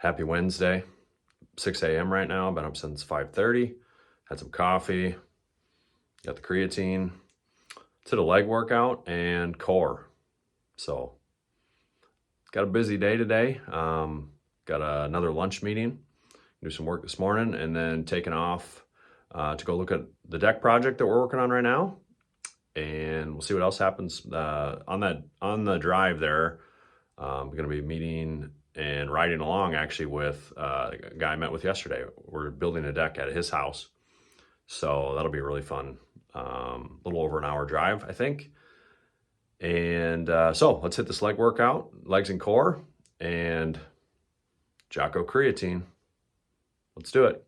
Happy Wednesday, 6 a.m. right now. Been up since 5:30. Had some coffee, got the creatine, did a leg workout and core. So got a busy day today. Got another lunch meeting, do some work this morning, and then taking off to go look at the deck project that we're working on right now. And we'll see what else happens on the drive there. I'm going to be meeting and riding along actually with a guy I met with yesterday. We're building a deck at his house. So that'll be really fun. A little over an hour drive, I think. And so let's hit this leg workout, legs and core, and Jocko creatine. Let's do it.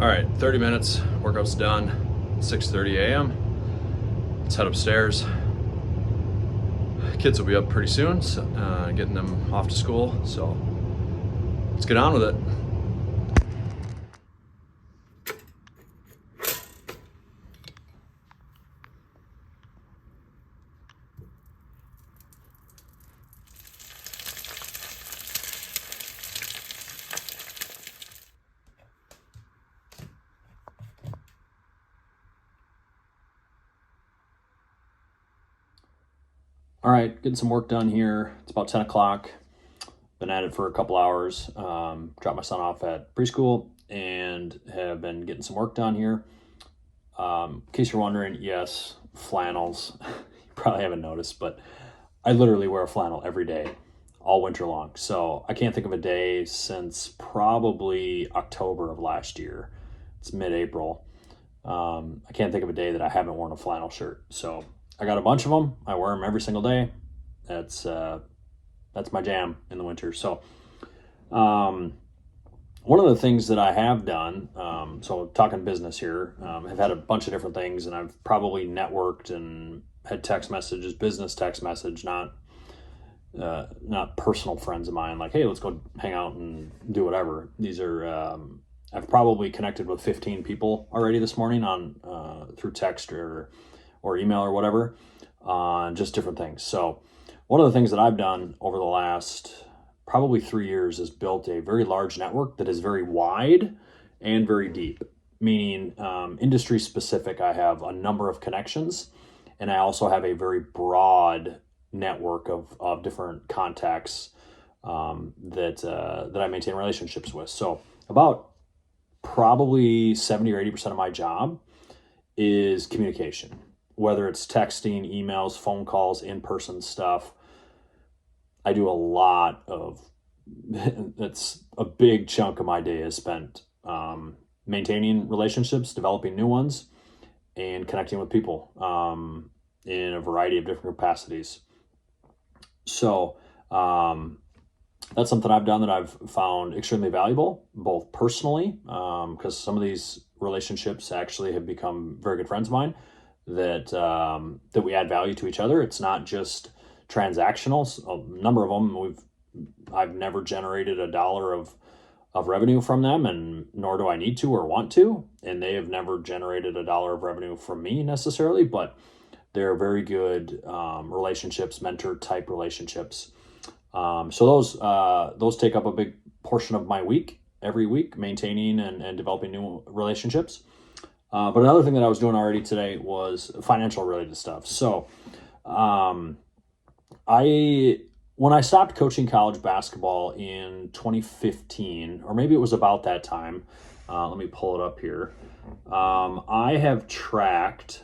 All right, 30 minutes, workout's done, 6:30 a.m. Let's head upstairs. Kids will be up pretty soon, so, getting them off to school, so let's get on with it. All right, getting some work done here. It's about 10 o'clock. Been at it for a couple hours. Dropped my son off at preschool and have been getting some work done here. In case you're wondering, yes, flannels. You probably haven't noticed, but I literally wear a flannel every day, all winter long. So I can't think of a day since probably October of last year. It's mid-April. I can't think of a day that I haven't worn a flannel shirt. So I got a bunch of them. I wear them every single day. That's my jam in the winter. So one of the things that I have done, so talking business here, have had a bunch of different things, and I've probably networked and had text messages, business text message, not personal friends of mine, like, hey, let's go hang out and do whatever. These are, I've probably connected with 15 people already this morning on through text or email or whatever, on just different things. So one of the things that I've done over the last probably 3 years is built a very large network that is very wide and very deep, meaning industry specific. I have a number of connections, and I also have a very broad network of different contacts that I maintain relationships with. So about probably 70 or 80% of my job is communication, whether it's texting, emails, phone calls, in-person stuff. I do a lot of that's a big chunk of my day is spent maintaining relationships, developing new ones, and connecting with people in a variety of different capacities. So that's something I've done that I've found extremely valuable, both personally, because some of these relationships actually have become very good friends of mine that we add value to each other. It's not just transactional. A number of them I've never generated a dollar of revenue from them, and nor do I need to or want to. And they have never generated a dollar of revenue from me necessarily, but they're very good relationships, mentor type relationships. So those take up a big portion of my week, every week, maintaining and developing new relationships. But another thing that I was doing already today was financial related stuff. So when I stopped coaching college basketball in 2015, or maybe it was about that time, let me pull it up here. I have tracked,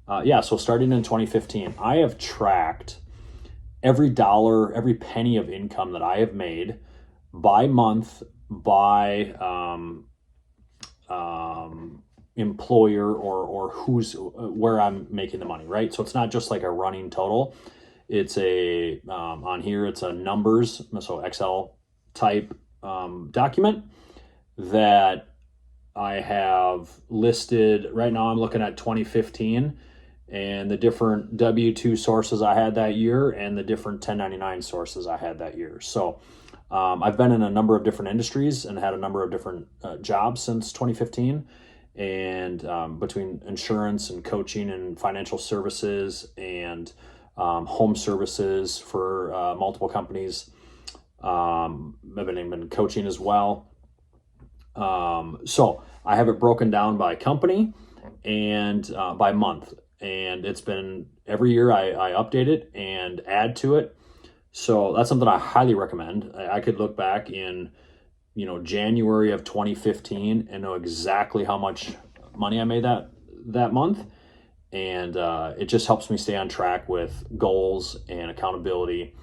so starting in 2015, I have tracked every dollar, every penny of income that I have made by month, by employer, or where I'm making the money, right? So it's not just like a running total. It's on here, it's a numbers, so Excel type document that I have listed. Right now I'm looking at 2015 and the different W-2 sources I had that year and the different 1099 sources I had that year. So I've been in a number of different industries and had a number of different jobs since 2015. And between insurance and coaching and financial services and home services for multiple companies. I've been coaching as well. So I have it broken down by company and by month. And it's been every year I update it and add to it. So that's something I highly recommend. I could look back in, January of 2015 and know exactly how much money I made that month. And it just helps me stay on track with goals and accountability,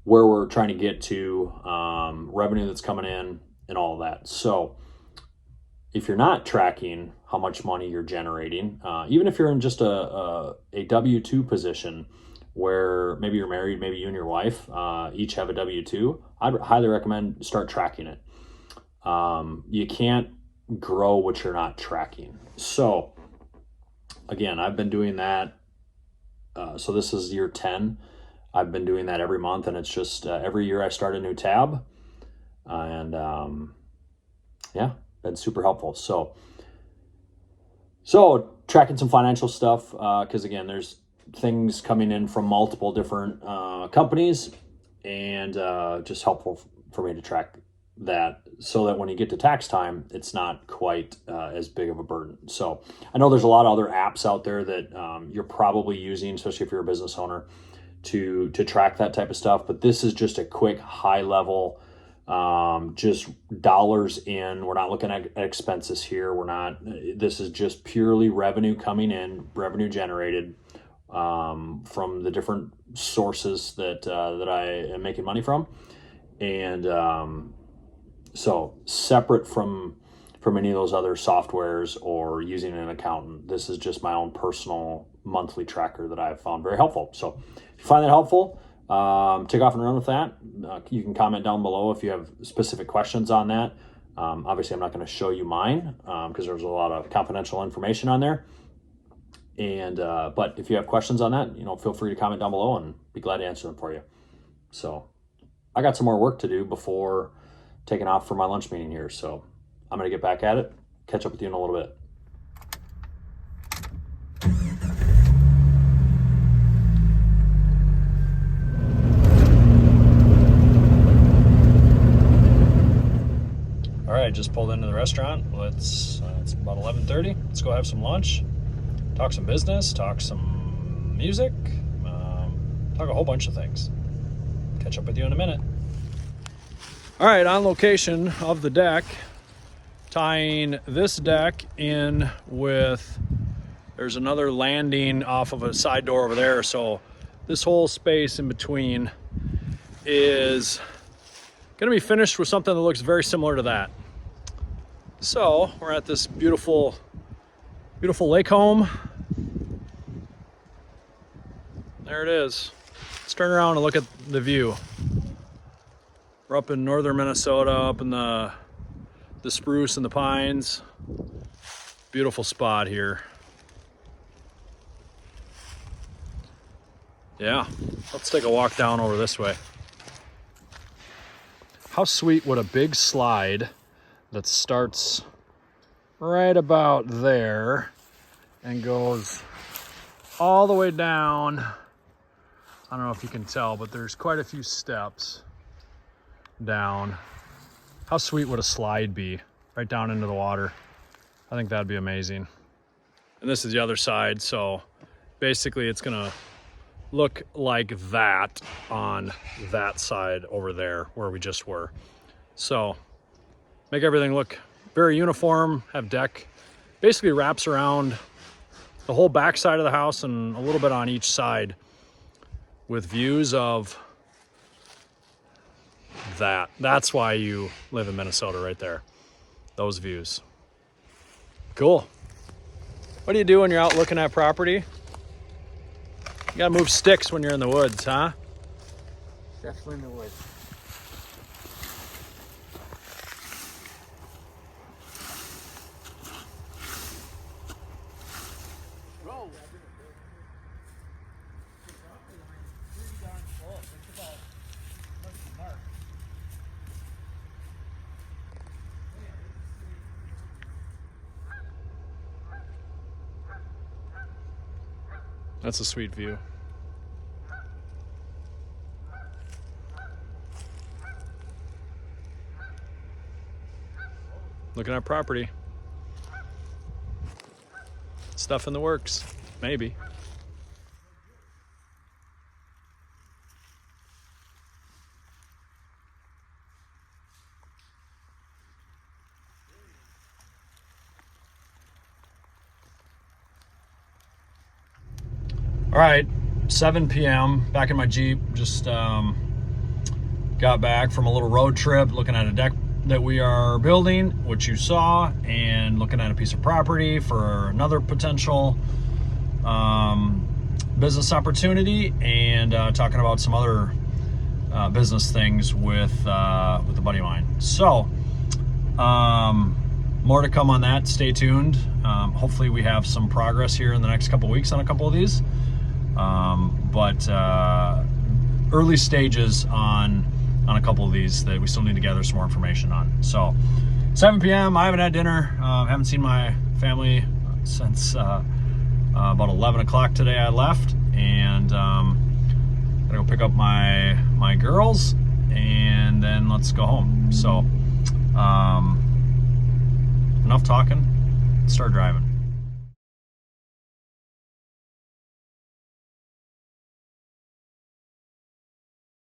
where we're trying to get to, revenue that's coming in, and all of that. So if you're not tracking how much money you're generating, even if you're in just a W-2 position where maybe you're married, maybe you and your wife each have a W-2, I'd highly recommend start tracking it. You can't grow what you're not tracking. So again, I've been doing that. So this is year 10. I've been doing that every month, and it's just every year I start a new tab. And been super helpful. So tracking some financial stuff, because again, there's things coming in from multiple different companies, and just helpful for me to track that, so that when you get to tax time, it's not quite as big of a burden. So I know there's a lot of other apps out there that you're probably using, especially if you're a business owner, to track that type of stuff. But this is just a quick, high level, just dollars in. We're not looking at expenses here. This is just purely revenue coming in, revenue generated from the different sources that I am making money from. And so separate from any of those other softwares or using an accountant, this is just my own personal monthly tracker that I've found very helpful. So if you find that helpful, take off and run with that. You can comment down below if you have specific questions on that. Obviously, I'm not going to show you mine because there's a lot of confidential information on there. And but if you have questions on that, feel free to comment down below and be glad to answer them for you. So I got some more work to do before taking off for my lunch meeting here. So I'm going to get back at it. Catch up with you in a little bit. All right, just pulled into the restaurant. It's about 11:30. Let's go have some lunch, talk some business, talk some music, talk a whole bunch of things. Catch up with you in a minute. All right, on location of the deck, tying this deck in with, there's another landing off of a side door over there. So this whole space in between is Gonna be finished with something that looks very similar to that. So we're at this beautiful lake home. There it is. Let's turn around and look at the view. We're up in northern Minnesota, up in the spruce and the pines. Beautiful spot here. Yeah, let's take a walk down over this way. How sweet would a big slide that starts right about there and goes all the way down. I don't know if you can tell, but there's quite a few steps down. How sweet would a slide be right down into the water? I think that'd be amazing. And this is the other side, so basically it's gonna look like that on that side over there where we just were. So make everything look very uniform, have deck, basically wraps around the whole back side of the house and a little bit on each side with views of that. That's why you live in Minnesota right there. Those views. Cool. What do you do when you're out looking at property? You gotta move sticks when you're in the woods, huh? Definitely in the woods. That's a sweet view. Looking at property. Stuff in the works, maybe. All right, 7 p.m. back in my Jeep. Just got back from a little road trip, looking at a deck that we are building, which you saw, and looking at a piece of property for another potential business opportunity, and talking about some other business things with a buddy of mine. So more to come on that. Stay tuned. Hopefully we have some progress here in the next couple weeks on a couple of these. But early stages on a couple of these that we still need to gather some more information on. So 7 p.m. I haven't had dinner. Haven't seen my family since about 11 o'clock today. I left, and gotta go pick up my girls, and then let's go home. So enough talking. Let's start driving.